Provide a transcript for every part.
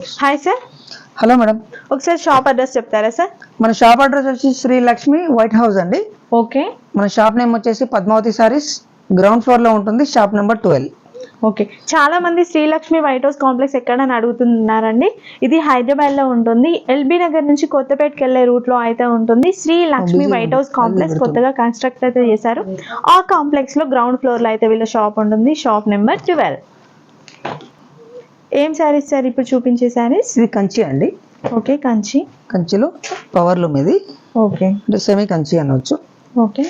Hi sir. Hello madam, ఒకసారి shop address చెప్తారా sir? మన షాప్ అడ్రస్ వచ్చి శ్రీ లక్ష్మి వైట్ హౌస్ అండి. ఓకే. మన షాప్ నేమ్ వచ్చేసి పద్మావతి సారీస్, గ్రౌండ్ ఫ్లోర్ లో ఉంటుంది, షాప్ నెంబర్ 12. ఓకే. చాలా మంది శ్రీలక్ష్మి వైట్ హౌస్ కాంప్లెక్స్ ఎక్కడని అడుగుతున్నారండి. ఇది హైదరాబాద్ లో ఉంటుంది. ఎల్బీ నగర్ నుంచి కొత్తపేటకి వెళ్ళే రూట్ లో అయితే ఉంటుంది. Sri Lakshmi white house complex కొత్తగా కన్స్ట్రక్ట్ అయితే చేశారు. ఆ కాంప్లెక్స్ లో గ్రౌండ్ ఫ్లోర్ లో అయితే వీళ్ళ షాప్ ఉంటుంది, షాప్ నెంబర్ 12. ఏం శారీస్ సార్ ఇప్పుడు చూపించే శారీస్? ఇది కంచి అండి. ఓకే, కంచి. కంచిలో పవర్ లూమ్ ఇది. ఓకే. అంటే సెమీ కంచి అనవచ్చు. ఓకే.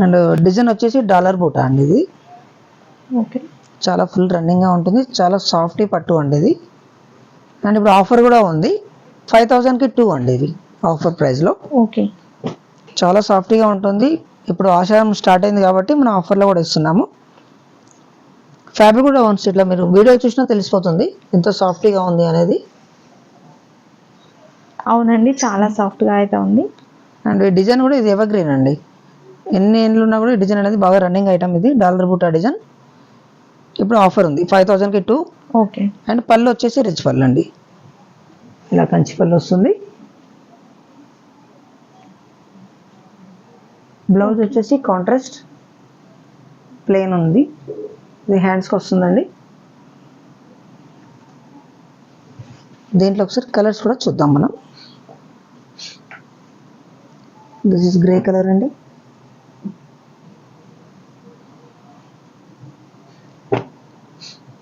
అండ్ డిజైన్ వచ్చేసి డాలర్ బూటా అండి. ఇది ఓకే. చాలా ఫుల్ రన్నింగ్ గా ఉంటుంది, చాలా సాఫ్ట్ పట్టు అండి ఇది. అండ్ ఇప్పుడు ఆఫర్ కూడా ఉంది, 5000కి 2 అండి. ఇది ఆఫర్ ప్రైస్ లో. ఓకే. చాలా సాఫ్ట్గా ఉంటుంది. ఇప్పుడు ఆషాఢం స్టార్ట్ అయింది కాబట్టి మనం ఆఫర్లో కూడా ఇస్తున్నాము. ఫ్యాబ్రిక్ కూడా వన్స్ ఇట్లా మీరు వీడియో చూసినా తెలిసిపోతుంది ఎంత సాఫ్ట్గా ఉంది అనేది. అవునండి, చాలా సాఫ్ట్గా అయితే ఉంది. అండ్ ఈ డిజైన్ కూడా ఇది ఎవర్ గ్రీన్ అండి. ఎన్ని ఏళ్ళు ఉన్నా కూడా ఈ డిజైన్ అనేది బాగా రన్నింగ్ ఐటమ్. ఇది డాలర్ బూటా డిజైన్. ఇప్పుడు ఆఫర్ ఉంది, 5000కి 2. ఓకే. అండ్ పళ్ళు వచ్చేసి రిచ్ పళ్ళు అండి. ఇలా కంచి పళ్ళు వస్తుంది. బ్లౌజ్ వచ్చేసి కాంట్రాస్ట్ ప్లెయిన్ ఉంది. ఇది హ్యాండ్స్కి వస్తుందండి. దీంట్లో ఒకసారి కలర్స్ కూడా చూద్దాం మనం. దిస్ ఇస్ గ్రే కలర్ అండి.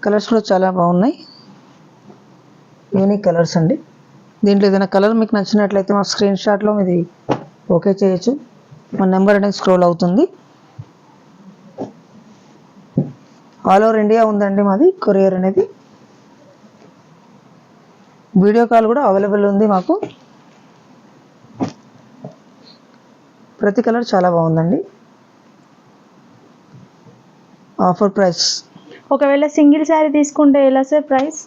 కలర్స్ కూడా చాలా బాగున్నాయి, యూనిక్ కలర్స్ అండి. దీంట్లో ఏదైనా కలర్ మీకు నచ్చినట్లయితే మా స్క్రీన్ షాట్లో ఇది ఓకే చేయొచ్చు. మా నెంబర్ అనేది స్క్రోల్ అవుతుంది. ఆల్ ఓవర్ ఇండియా ఉందండి మాది కొరియర్ అనేది. వీడియో కాల్ కూడా అవైలబుల్ ఉంది మాకు. ప్రతి కలర్ చాలా బాగుందండి. Offer price. ఒకవేళ సింగిల్ శారీ తీసుకుంటే ఎలా సార్ ప్రైస్?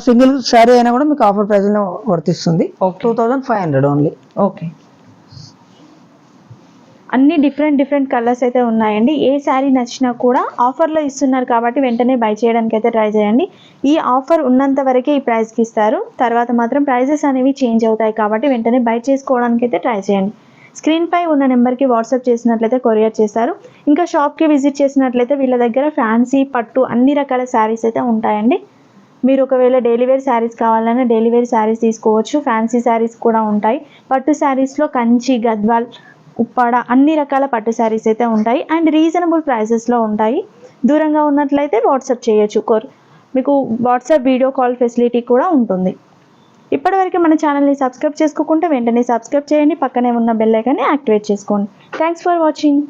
సింగిల్ శారీ అయినా కూడా మీకు ఆఫర్ ప్రైస్లో వర్తిస్తుంది. 2500 ఓన్లీ. ఓకే. అన్ని డిఫరెంట్ కలర్స్ అయితే ఉన్నాయండి. ఏ శారీ నచ్చినా కూడా ఆఫర్లో ఇస్తున్నారు కాబట్టి వెంటనే బై చేయడానికి అయితే ట్రై చేయండి. ఈ ఆఫర్ ఉన్నంత వరకే ఈ ప్రైస్కి ఇస్తారు, తర్వాత మాత్రం ప్రైజెస్ అనేవి చేంజ్ అవుతాయి కాబట్టి వెంటనే బై చేసుకోవడానికి అయితే ట్రై చేయండి. స్క్రీన్ పై ఉన్న నెంబర్కి వాట్సాప్ చేసినట్లయితే కొరియర్ చేస్తారు. ఇంకా షాప్కి విజిట్ చేసినట్లయితే వీళ్ళ దగ్గర ఫ్యాన్సీ, పట్టు అన్ని రకాల శారీస్ అయితే ఉంటాయండి. మీరు ఒకవేళ డైలీ వేర్ శారీస్ కావాలన్నా డైలీ వేర్ శారీస్ తీసుకోవచ్చు. ఫ్యాన్సీ శారీస్ కూడా ఉంటాయి. పట్టు శారీస్లో కంచి, గద్వాల్, ఉప్పాడ అన్ని రకాల పట్టు శారీస్ అయితే ఉంటాయి. అండ్ రీజనబుల్ ప్రైసెస్లో ఉంటాయి. దూరంగా ఉన్నట్లయితే వాట్సాప్ చేయొచ్చు. మీకు వాట్సాప్ వీడియో కాల్ ఫెసిలిటీ కూడా ఉంటుంది. ఇప్పటివరకు మన ఛానల్ని సబ్స్క్రైబ్ చేసుకోకుంటే వెంటనే సబ్స్క్రైబ్ చేయండి. పక్కనే ఉన్న బెల్ ఐకాన్ని యాక్టివేట్ చేసుకోండి. Thanks for watching.